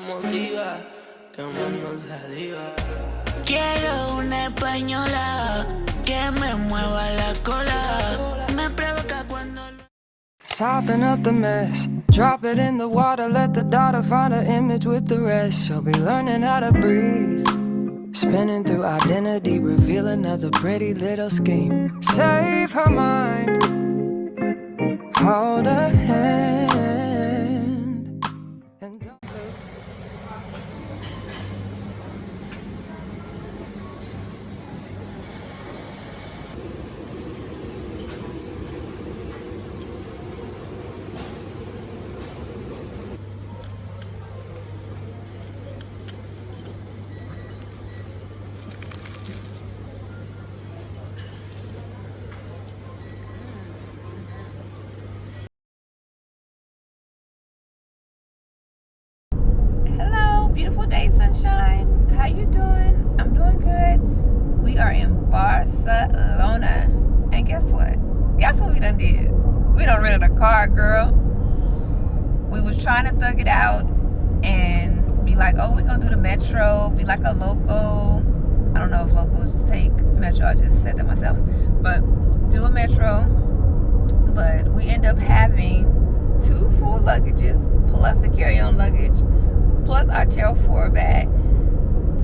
motiva, que más no se diva. Quiero una española que me mueva la cola. Me provoca cuando... Soften up the mess, drop it in the water, let the daughter find her image with the rest. She'll be learning how to breathe, spinning through identity, reveal another pretty little scheme. Save her mind, hold her hand, and don't... Beautiful day, sunshine. How you doing? I'm doing good. We are in Barcelona. And guess what? Guess what we done did? We done rented a car, girl. We was trying to thug it out and be like, oh, we're gonna do the metro, be like a local. I don't know if locals take metro, I just said that myself. But do a metro. But we end up having 2 full luggages plus a carry-on luggage, plus our Tail 4 bag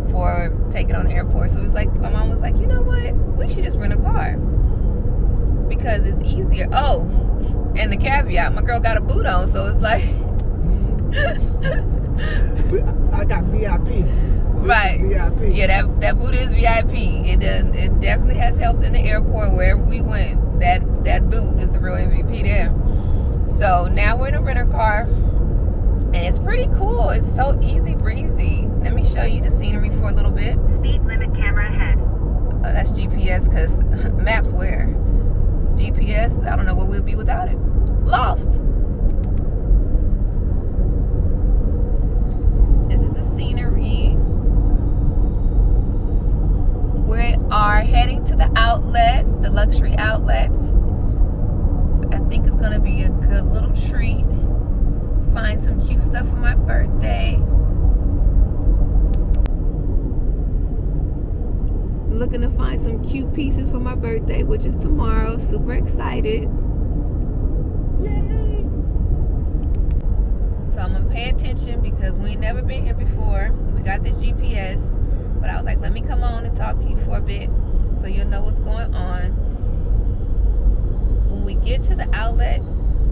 for taking on the airport. So it was like, my mom was like, you know what? We should just rent a car because it's easier. Oh, and the caveat, my girl got a boot on, so it's like... I got VIP. Right. VIP. Yeah, that boot is VIP. It definitely has helped in the airport wherever we went. That boot is the real MVP there. So now we're in a rental car. And it's pretty cool. It's so easy breezy. Let me show you the scenery for a little bit. Speed limit camera ahead. Oh, that's GPS because maps where? GPS, I don't know where we'll be without it. Lost. This is the scenery. We are heading to the outlets, the luxury outlets. I think it's going to be a good little treat. Find some cute stuff for my birthday. Looking to find some cute pieces for my birthday, which is tomorrow. Super excited. Yay! So I'm gonna pay attention because we ain't never been here before. We got the GPS, but I was like, let me come on and talk to you for a bit so you'll know what's going on. When we get to the outlet,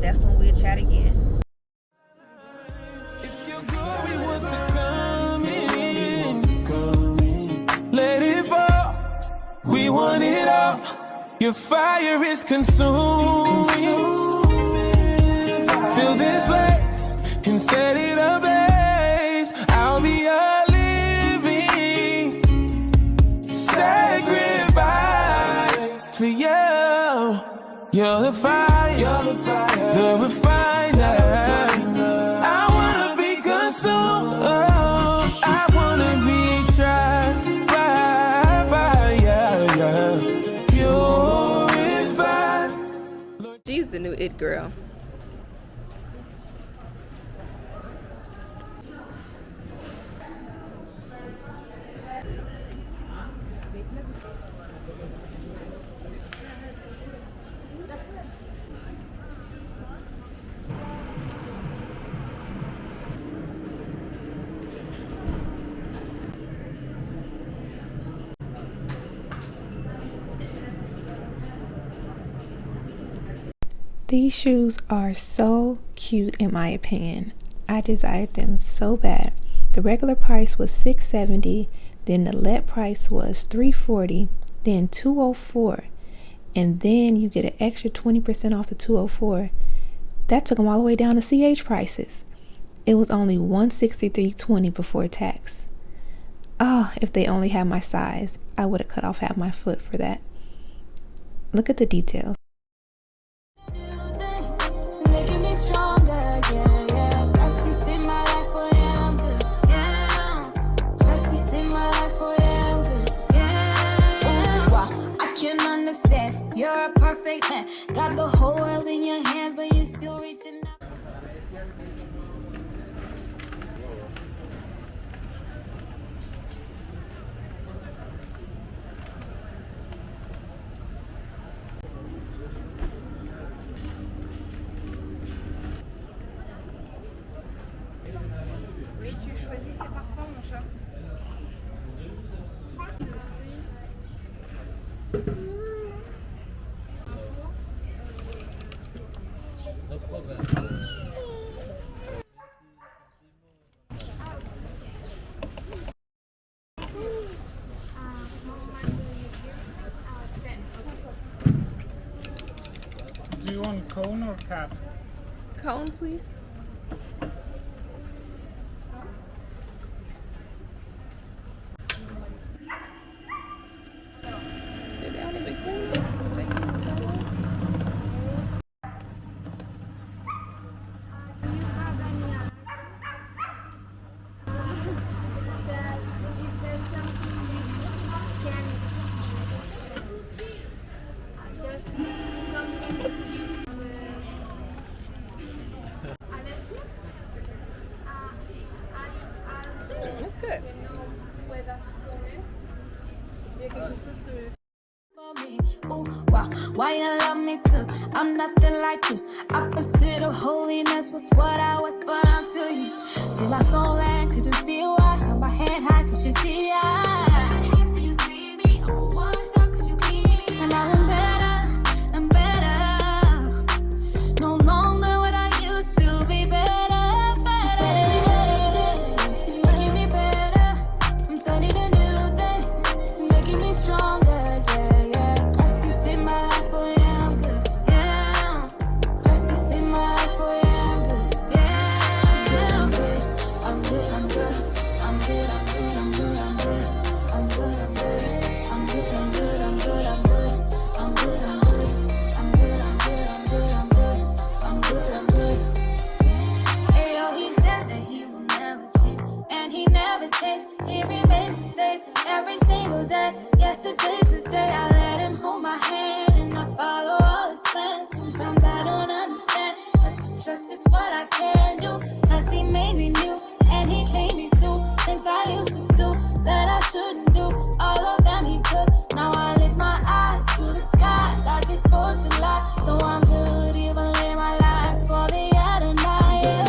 that's when we'll chat again. We want it all. Your fire is consuming. Fill this place and set it ablaze. I'll be a living sacrifice for you. You're the fire, the refiner. I wanna be consumed. I wanna be tried. She's the new it girl. These shoes are so cute in my opinion. I desired them so bad. The regular price was $670, then the let price was $340, then $204, and then you get an extra 20% off the $204. That took them all the way down to CH prices. It was only $163.20 before tax. Oh, if they only had my size, I would have cut off half my foot for that. Look at the details. You're a perfect man. Got the whole world in your hands, but you still reaching out. Do you want cone or cap? Cone, please. Did they only be cool? That's good. For me. Ooh, wow, why you love me too? I'm nothing like you. Opposite of holiness was what I was, but I'm to you. See my soul and could you see why? Hold my hand high, could you see the eye? Till you see me, I'm a one shot, could you keep me? And now I'm better and better. No longer what I used to be better, better. It's making me better. I'm turning a new thing. It's making me stronger. He remains the same every single day. Yesterday, today, I let him hold my hand and I follow all his plans. Sometimes I don't understand, but to trust is what I can do. Cause he made me new and he made me too. Things I used to do that I shouldn't do. All of them he took. Now I lift my eyes to the sky like it's 4th of July. So I'm good, even live my life for the Adonai. Yeah.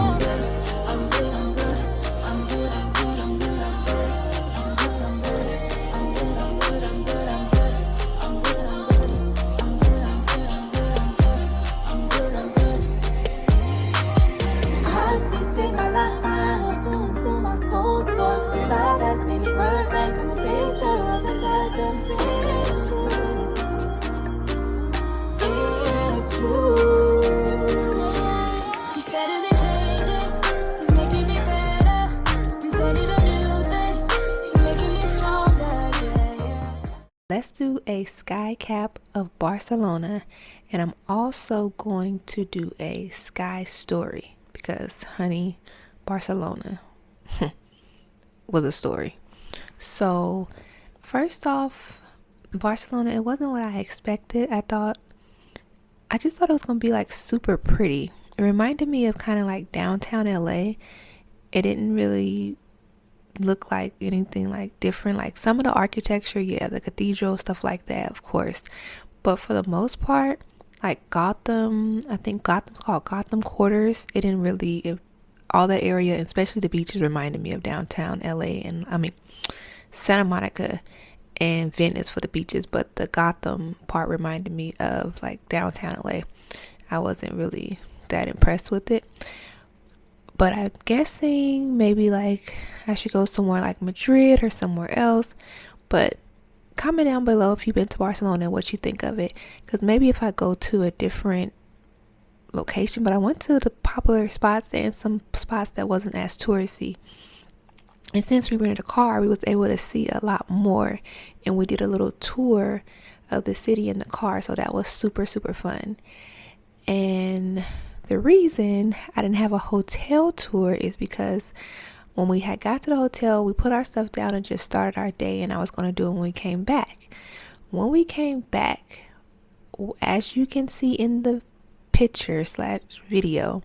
Baby, perfect. I'm a picture of the stars dancing. It's true. It's true. I'm steadily changing. It's making me better. I'm turning a new thing. It's making me stronger. Yeah, yeah. Let's do a sky cap of Barcelona, and I'm also going to do a sky story because, honey, Barcelona was a story. So first off, Barcelona, it wasn't what I expected. I just thought it was gonna be like super pretty. It reminded me of kind of like downtown LA. It didn't really look like anything like different. Like some of the architecture, yeah, the cathedral, stuff like that, of course, but for the most part, like Gotham, I think Gotham's called Gotham Quarters. It didn't really, all that area, especially the beaches, reminded me of downtown LA, and I mean Santa Monica and Venice for the beaches, but the Gotham part reminded me of like downtown LA. I wasn't really that impressed with it, but I'm guessing maybe like I should go somewhere like Madrid or somewhere else. But comment down below if you've been to Barcelona and what you think of it, because maybe if I go to a different location. But I went to the popular spots and some spots that wasn't as touristy, and since we rented a car, we was able to see a lot more, and we did a little tour of the city in the car, so that was super fun. And the reason I didn't have a hotel tour is because when we had got to the hotel, we put our stuff down and just started our day, and I was going to do it when we came back. When we came back, as you can see in the picture/video,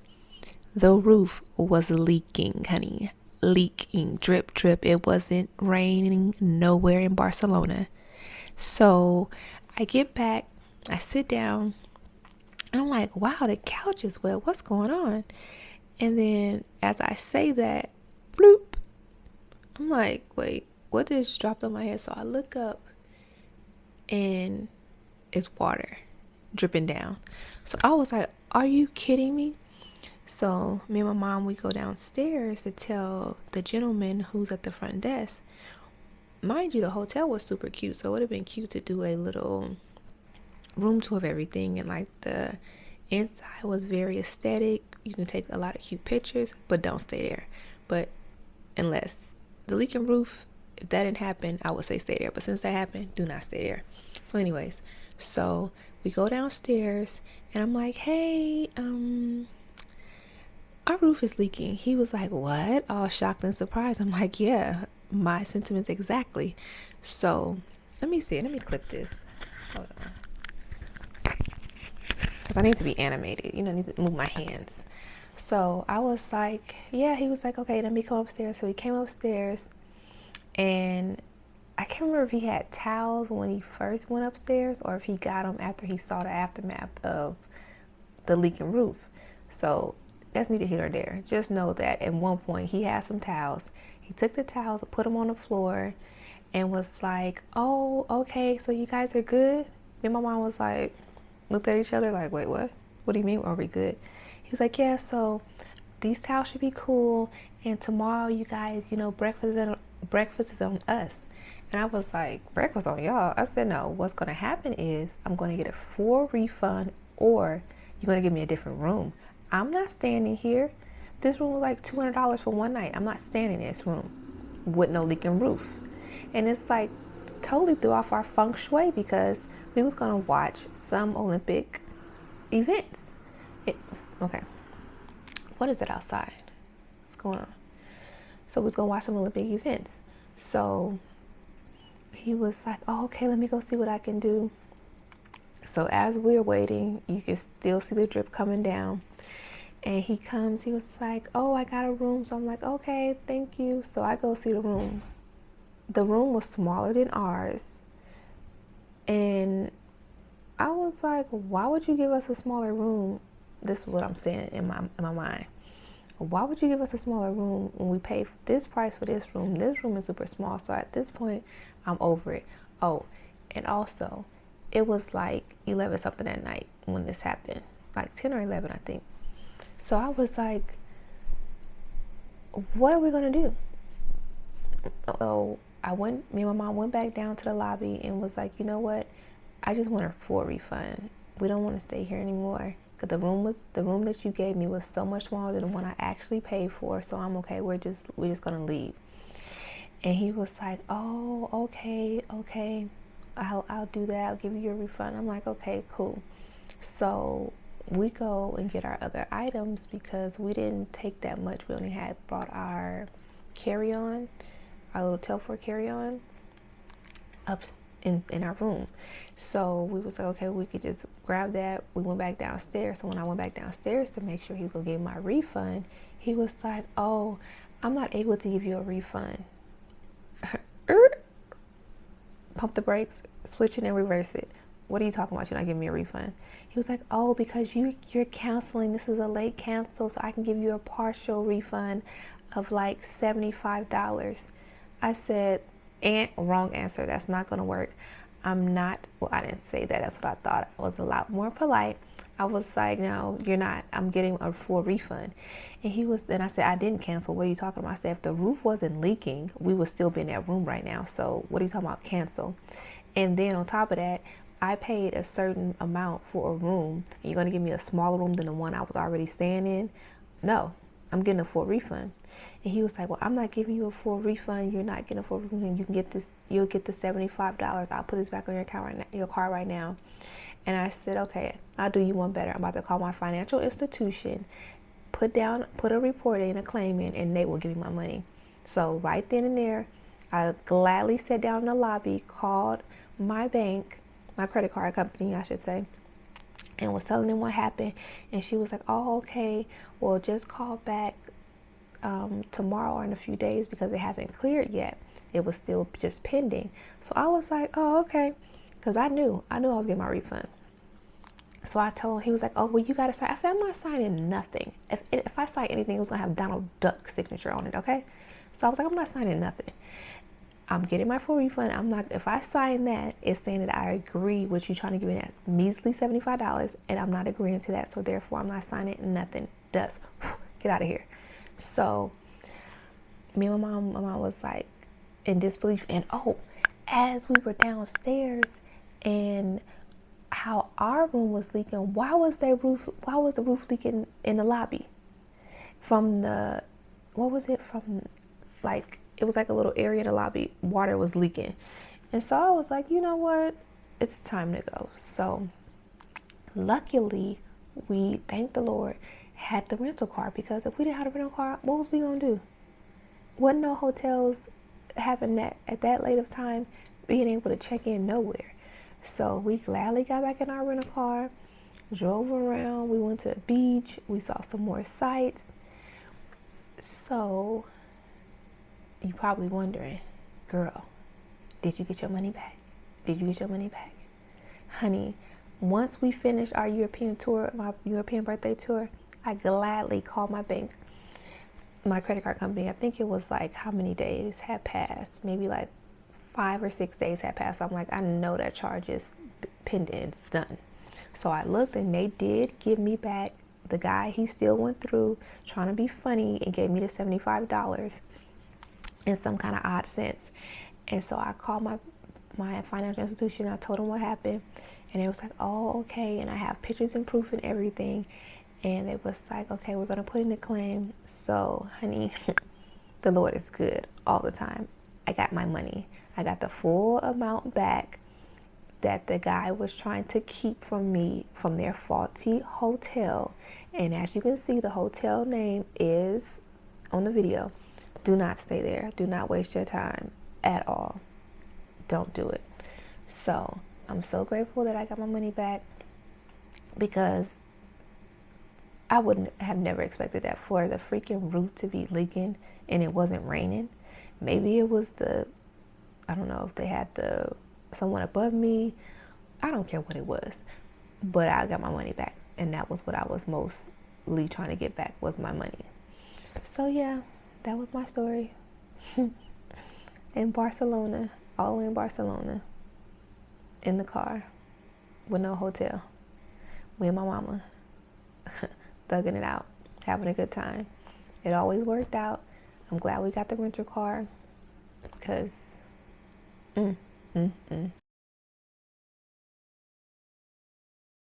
the roof was leaking, honey. Leaking, drip. It wasn't raining nowhere in Barcelona. So I get back, I sit down, and I'm like, wow, the couch is wet. What's going on? And then as I say that, bloop, I'm like, wait, what just dropped on my head? So I look up, and it's water dripping down. So I was like, are you kidding me? So me and my mom, we go downstairs to tell the gentleman who's at the front desk. Mind you, the hotel was super cute, so it would have been cute to do a little room tour of everything and like the Inside was very aesthetic. You can take a lot of cute pictures, but don't stay there. But unless the leaking roof, if that didn't happen, I would say stay there. But since that happened, do not stay there. So anyways, so we go downstairs and I'm like, hey, our roof is leaking. He was like, what? All shocked and surprised. I'm like, yeah, my sentiments exactly. So let me see. Let me clip this. Hold on. Because I need to be animated. You know, I need to move my hands. So I was like, yeah. He was like, okay, let me come upstairs. So he came upstairs. And I can't remember if he had towels when he first went upstairs or if he got them after he saw the aftermath of the leaking roof. So that's neither here nor there. Just know that at one point he had some towels. He took the towels, put them on the floor, and was like, oh, okay, so you guys are good? Me and my mom was like, looked at each other like, wait, what? What do you mean, are we good? He was like, yeah, so these towels should be cool, and tomorrow you guys, you know, breakfast is on us. And I was like, breakfast on y'all? I said, no, what's going to happen is I'm going to get a full refund, or you're going to give me a different room. I'm not staying in here. This room was like $200 for one night. I'm not staying in this room with no leaking roof. And it's like totally threw off our feng shui because we was going to watch some Olympic events. Okay. What is it outside? What's going on? So we was going to watch some Olympic events. So he was like, oh, okay, let me go see what I can do. So as we're waiting, you can still see the drip coming down. And he comes, he was like, oh, I got a room. So I'm like, okay, thank you. So I go see the room. The room was smaller than ours. And I was like, why would you give us a smaller room? This is what I'm saying in my mind. Why would you give us a smaller room when we pay this price for this room? This room is super small. So at this point, I'm over it. Oh, and also, it was like 11 something at night when this happened. Like 10 or 11, I think. So I was like, what are we going to do? Oh, me and my mom went back down to the lobby and was like, you know what? I just want a full refund. We don't want to stay here anymore. Because the room that you gave me was so much smaller than the one I actually paid for. So I'm okay. We're just going to leave. And he was like, oh, okay. I'll do that. I'll give you your refund. I'm like, okay, cool. So we go and get our other items because we didn't take that much. We only had brought our carry-on, our little Telford carry-on up in our room. So we was like, okay, we could just grab that. We went back downstairs. So when I went back downstairs to make sure he was going to give my refund, he was like, oh, I'm not able to give you a refund. Pump the brakes, switch it and reverse it. What are you talking about? You're not giving me a refund. He was like, oh, because you're canceling. This is a late cancel, so I can give you a partial refund of like $75. I said, wrong answer. That's not going to work. I'm not, well, I didn't say that. That's what I thought. I was a lot more polite. I was like, no, you're not. I'm getting a full refund. And I said, I didn't cancel. What are you talking about? I said, if the roof wasn't leaking, we would still be in that room right now. So what are you talking about, cancel? And then on top of that, I paid a certain amount for a room. And you're going to give me a smaller room than the one I was already staying in? No, I'm getting a full refund. And he was like, well, I'm not giving you a full refund. You're not getting a full refund. You can get this. You'll get the $75. I'll put this back on your card right now. And I said, okay, I'll do you one better. I'm about to call my financial institution, put a report in, a claim in, and they will give me my money. So right then and there, I gladly sat down in the lobby, called my bank, my credit card company, I should say, and was telling them what happened. And she was like, oh, okay, well, just call back tomorrow or in a few days because it hasn't cleared yet. It was still just pending. So I was like, oh, okay, because I knew I was getting my refund. So I told him, he was like, oh, well, you got to sign. I said, I'm not signing nothing. If I sign anything, it was going to have Donald Duck's signature on it, okay? So I was like, I'm not signing nothing. I'm getting my full refund. If I sign that, it's saying that I agree with you trying to give me that measly $75, and I'm not agreeing to that. So therefore, I'm not signing nothing. Dust. Get out of here. So me and my mom was like in disbelief. And as we were downstairs and how our room was leaking. Why was the roof leaking in the lobby? From the, what was it? From like, it was like a little area in the lobby. Water was leaking. And so I was like, you know what? It's time to go. So luckily, we, thank the Lord, had the rental car, because if we didn't have a rental car, what was we gonna do? Wasn't no hotels having that at that late of time, being able to check in nowhere. So we gladly got back in our rental car, drove around, we went to the beach, we saw some more sights. So you probably wondering, girl, did you get your money back? Did you get your money back? Honey, once we finished our European tour, my European birthday tour, I gladly called my bank, my credit card company. I think it was like how many days had passed, maybe like 5 or 6 days had passed. I'm like, I know that charge is pending, it's done. So I looked and they did give me back. The guy, he still went through trying to be funny and gave me the $75 in some kind of odd cents. And so I called my financial institution. I told them what happened, and it was like, oh, okay. And I have pictures and proof and everything. And it was like, okay, we're going to put in a claim. So, honey, the Lord is good all the time. I got my money. I got the full amount back that the guy was trying to keep from me from their faulty hotel. And as you can see, the hotel name is on the video. Do not stay there. Do not waste your time at all. Don't do it. So I'm so grateful that I got my money back, because I wouldn't have never expected that, for the freaking roof to be leaking and it wasn't raining. Maybe it was I don't know if they had someone above me. I don't care what it was, but I got my money back, and that was what I was mostly trying to get back, was my money. So yeah, that was my story. In Barcelona, all the way in Barcelona, in the car with no hotel, me and my mama thugging it out, having a good time. It always worked out. I'm glad we got the rental car, because